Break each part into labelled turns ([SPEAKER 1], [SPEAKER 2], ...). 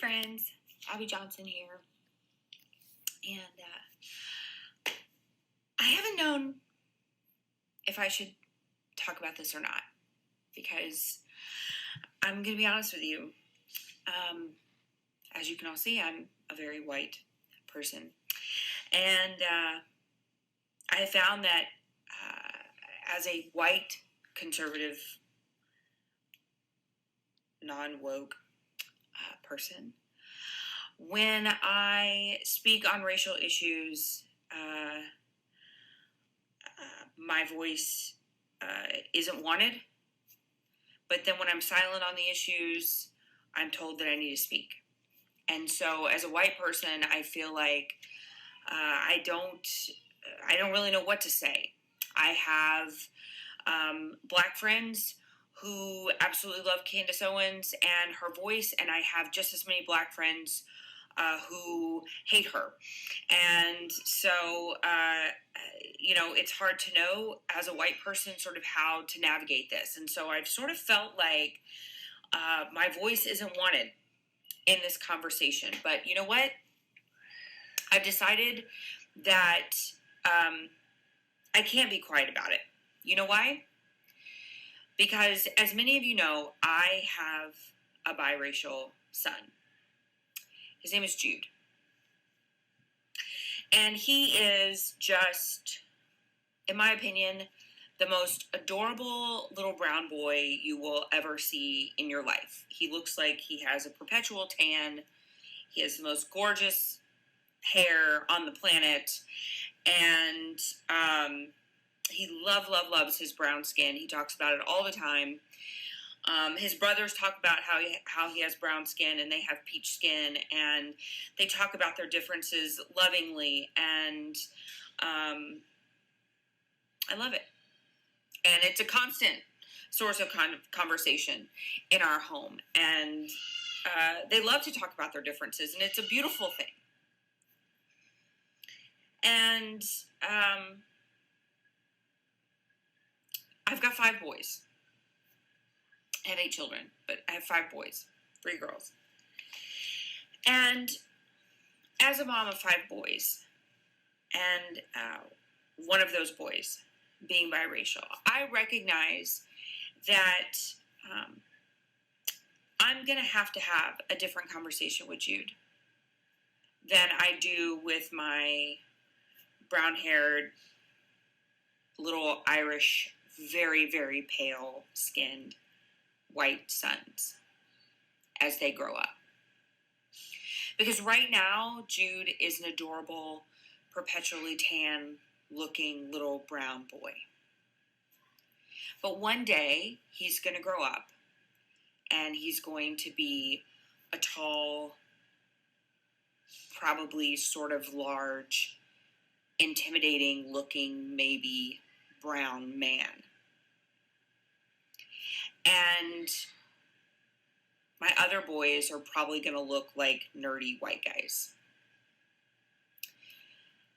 [SPEAKER 1] friends, Abby Johnson here, and I haven't known if I should talk about this or not, because I'm going to be honest with you. As you can all see, I'm a very white person, and I found that as a white, conservative, non-woke person, when I speak on racial issues, my voice isn't wanted. But then when I'm silent on the issues, I'm told that I need to speak. And so as a white person, I feel like I don't really know what to say. I have black friends who absolutely love Candace Owens and her voice, and I have just as many black friends who hate her. And so, it's hard to know as a white person sort of how to navigate this. And so I've sort of felt like my voice isn't wanted in this conversation. But you know what? I've decided that I can't be quiet about it. You know why? Because as many of you know, I have a biracial son. His name is Jude. And he is just, in my opinion, the most adorable little brown boy you will ever see in your life. He looks like he has a perpetual tan. He has the most gorgeous hair on the planet. And he loves his brown skin. He talks about it all the time. His brothers talk about how he has brown skin and they have peach skin, and they talk about their differences lovingly, and I love it. And it's a constant source of conversation in our home, and they love to talk about their differences, and it's a beautiful thing. And I've got 5 boys. I have 8 children, but I have 5 boys, 3 girls. And as a mom of 5 boys, and one of those boys being biracial, I recognize that I'm going to have a different conversation with Jude than I do with my brown-haired, little Irish, very, very pale-skinned white sons as they grow up. Because right now, Jude is an adorable, perpetually tan looking little brown boy. But one day, he's going to grow up, and he's going to be a tall, probably sort of large, intimidating looking, maybe brown man. And my other boys are probably going to look like nerdy white guys.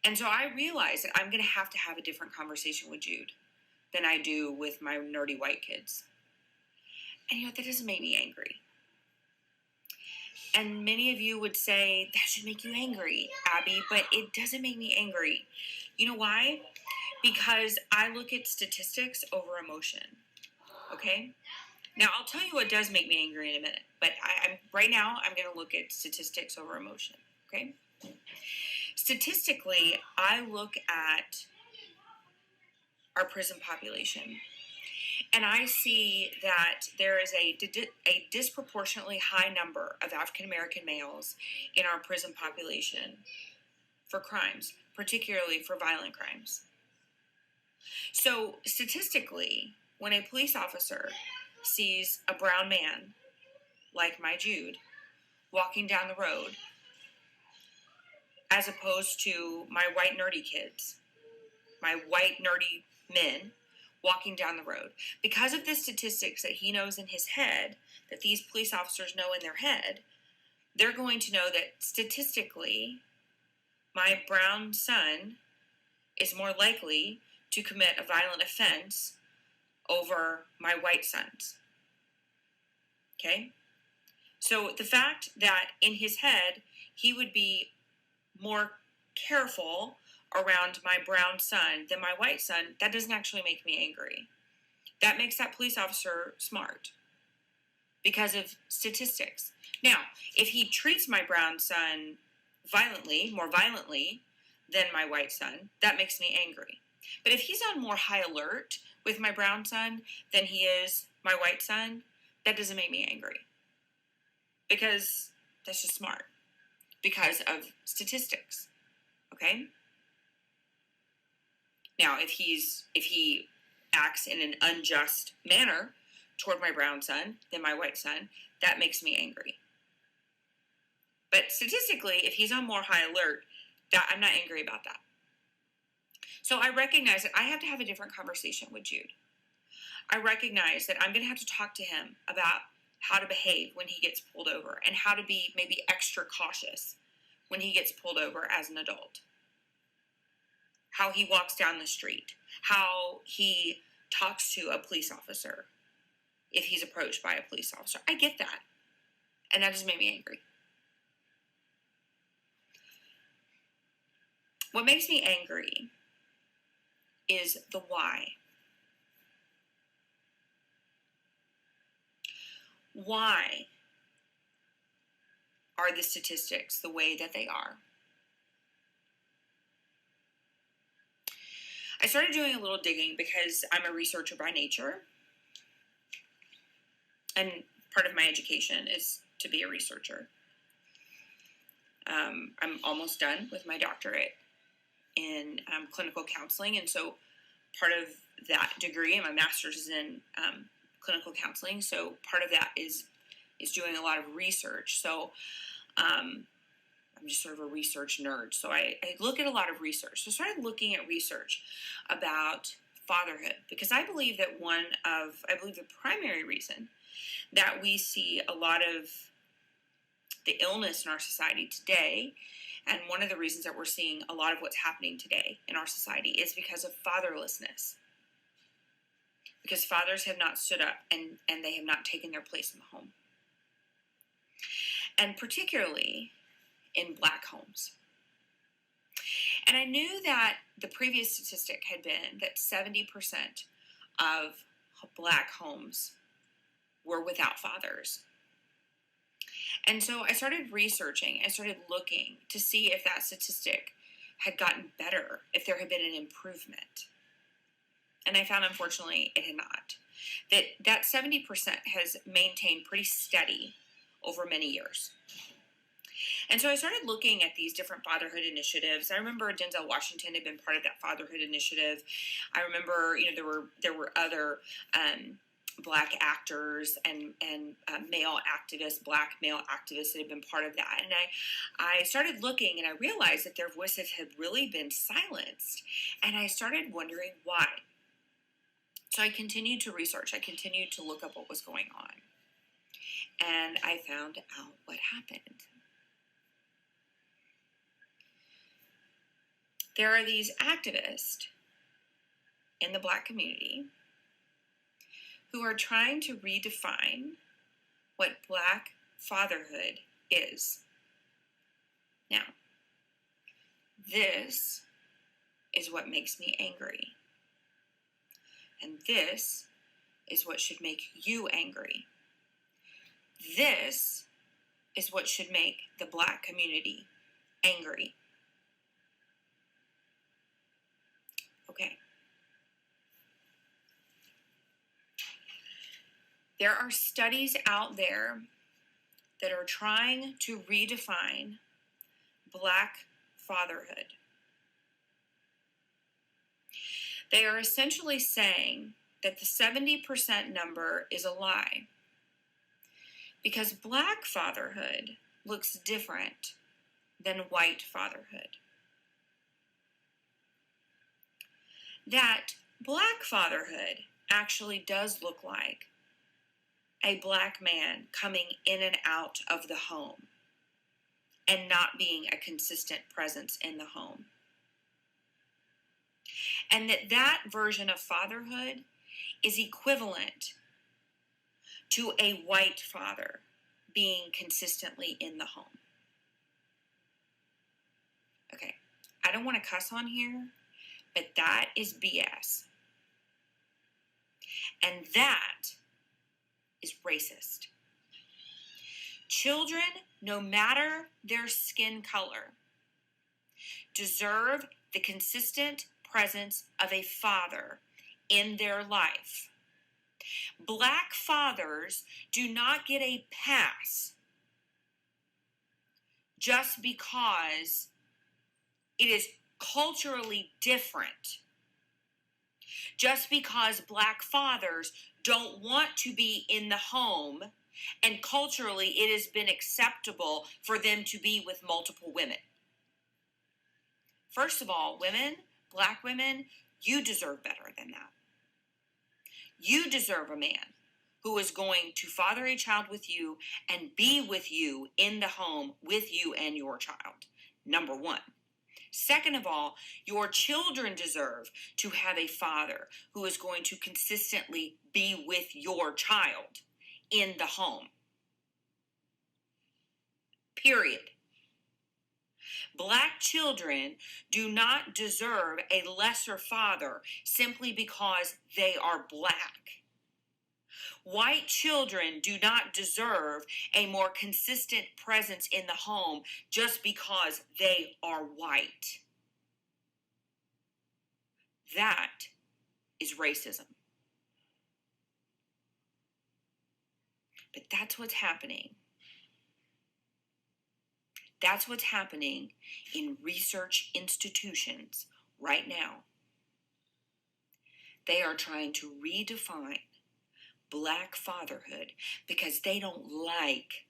[SPEAKER 1] And so I realize that I'm going to have a different conversation with Jude than I do with my nerdy white kids. And that doesn't make me angry. And many of you would say, that should make you angry, Abby, but it doesn't make me angry. You know why? Because I look at statistics over emotion. Okay? Now, I'll tell you what does make me angry in a minute, but right now I'm going to look at statistics over emotion, okay? Statistically, I look at our prison population, and I see that there is a disproportionately high number of African American males in our prison population for crimes, particularly for violent crimes. So, statistically, when a police officer sees a brown man, like my Jude, walking down the road, as opposed to my white nerdy kids, my white nerdy men, walking down the road, because of the statistics that he knows in his head, that these police officers know in their head, they're going to know that statistically, my brown son is more likely to commit a violent offense over my white sons. Okay? So the fact that in his head he would be more careful around my brown son than my white son, that doesn't actually make me angry. That makes that police officer smart because of statistics. Now, if he treats my brown son more violently than my white son, that makes me angry. But if he's on more high alert with my brown son than he is my white son, that doesn't make me angry. Because that's just smart. Because of statistics. Okay? Now, if he acts in an unjust manner toward my brown son than my white son, that makes me angry. But statistically, if he's on more high alert, I'm not angry about that. So I recognize that I have to have a different conversation with Jude. I recognize that I'm going to have to talk to him about how to behave when he gets pulled over and how to be maybe extra cautious when he gets pulled over as an adult. How he walks down the street, how he talks to a police officer if he's approached by a police officer. I get that. And that just made me angry. What makes me angry is the why. Why are the statistics the way that they are? I started doing a little digging because I'm a researcher by nature. And part of my education is to be a researcher. I'm almost done with my doctorate in clinical counseling. And so part of that degree, and my master's is in clinical counseling. So part of that is doing a lot of research. So I'm just sort of a research nerd. So I look at a lot of research. So I started looking at research about fatherhood because I believe that the primary reason that we see a lot of the illness in our society today, and one of the reasons that we're seeing a lot of what's happening today in our society is because of fatherlessness. Because fathers have not stood up and they have not taken their place in the home. And particularly in Black homes. And I knew that the previous statistic had been that 70% of Black homes were without fathers. And so I started researching, I started looking to see if that statistic had gotten better, if there had been an improvement. And I found, unfortunately, it had not. That 70% has maintained pretty steady over many years. And so I started looking at these different fatherhood initiatives. I remember Denzel Washington had been part of that fatherhood initiative. I remember, there were other Black actors and Black male activists that had been part of that. And I started looking and I realized that their voices had really been silenced. And I started wondering why. So I continued to research. I continued to look up what was going on. And I found out what happened. There are these activists in the Black community who are trying to redefine what Black fatherhood is. Now, this is what makes me angry. And this is what should make you angry. This is what should make the Black community angry. Okay. There are studies out there that are trying to redefine Black fatherhood. They are essentially saying that the 70% number is a lie because Black fatherhood looks different than white fatherhood. That Black fatherhood actually does look like a Black man coming in and out of the home and not being a consistent presence in the home. And that version of fatherhood is equivalent to a white father being consistently in the home. Okay, I don't want to cuss on here, but that is BS. And that is racist. Children, no matter their skin color, deserve the consistent presence of a father in their life. Black fathers do not get a pass just because it is culturally different. Just because black fathers don't want to be in the home, and culturally it has been acceptable for them to be with multiple women. First of all, women, black women, you deserve better than that. You deserve a man who is going to father a child with you and be with you in the home with you and your child. Number one. Second of all, your children deserve to have a father who is going to consistently be with your child in the home. Period. Black children do not deserve a lesser father simply because they are black. White children do not deserve a more consistent presence in the home just because they are white. That is racism. But that's what's happening. That's what's happening in research institutions right now. They are trying to redefine black fatherhood because they don't like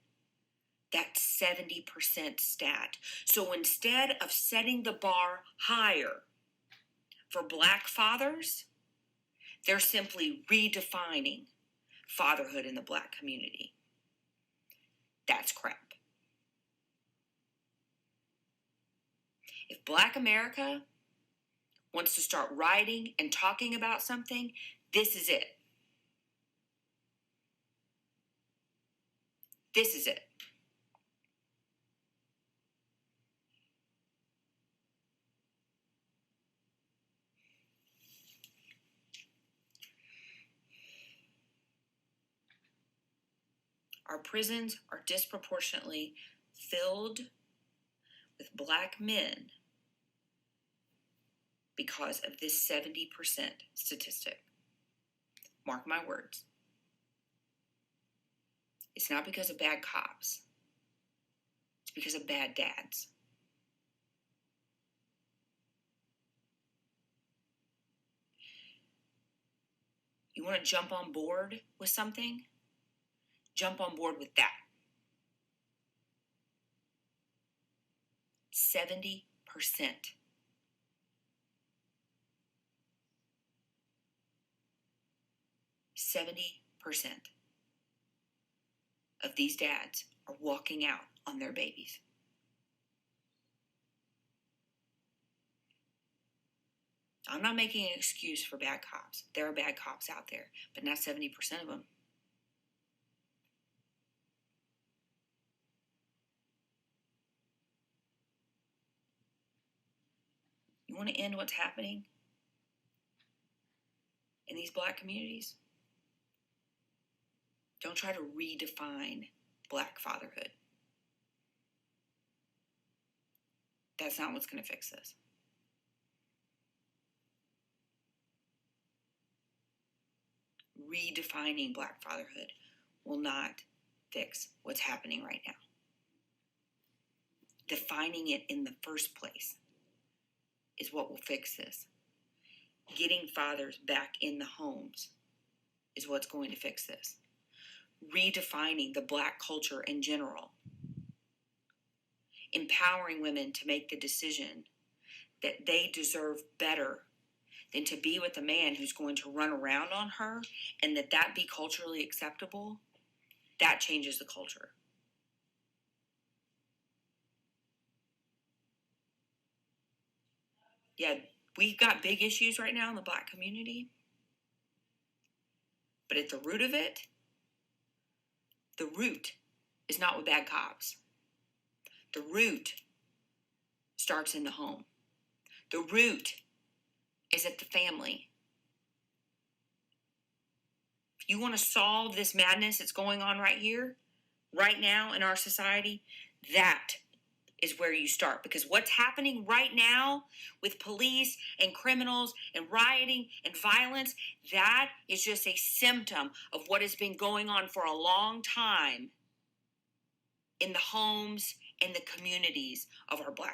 [SPEAKER 1] that 70% stat. So instead of setting the bar higher for black fathers, they're simply redefining fatherhood in the black community. That's crap. If Black America wants to start writing and talking about something, this is it. This is it. Our prisons are disproportionately filled with black men because of this 70% statistic. Mark my words. It's not because of bad cops. It's because of bad dads. You want to jump on board with something? Jump on board with that. 70%. 70% of these dads are walking out on their babies. I'm not making an excuse for bad cops. There are bad cops out there, but not 70% of them. You want to end what's happening in these black communities? Don't try to redefine black fatherhood. That's not what's going to fix this. Redefining black fatherhood will not fix what's happening right now. Defining it in the first place is what will fix this. Getting fathers back in the homes is what's going to fix this. Redefining the black culture in general. Empowering women to make the decision that they deserve better than to be with a man who's going to run around on her, and that be culturally acceptable. That changes the culture. Yeah, we've got big issues right now in the black community, but at the root of it, the root is not with bad cops. The root starts in the home. The root is at the family. If you want to solve this madness that's going on right here, right now in our society, that is where you start. Because what's happening right now with police and criminals and rioting and violence, that is just a symptom of what has been going on for a long time in the homes and the communities of our Black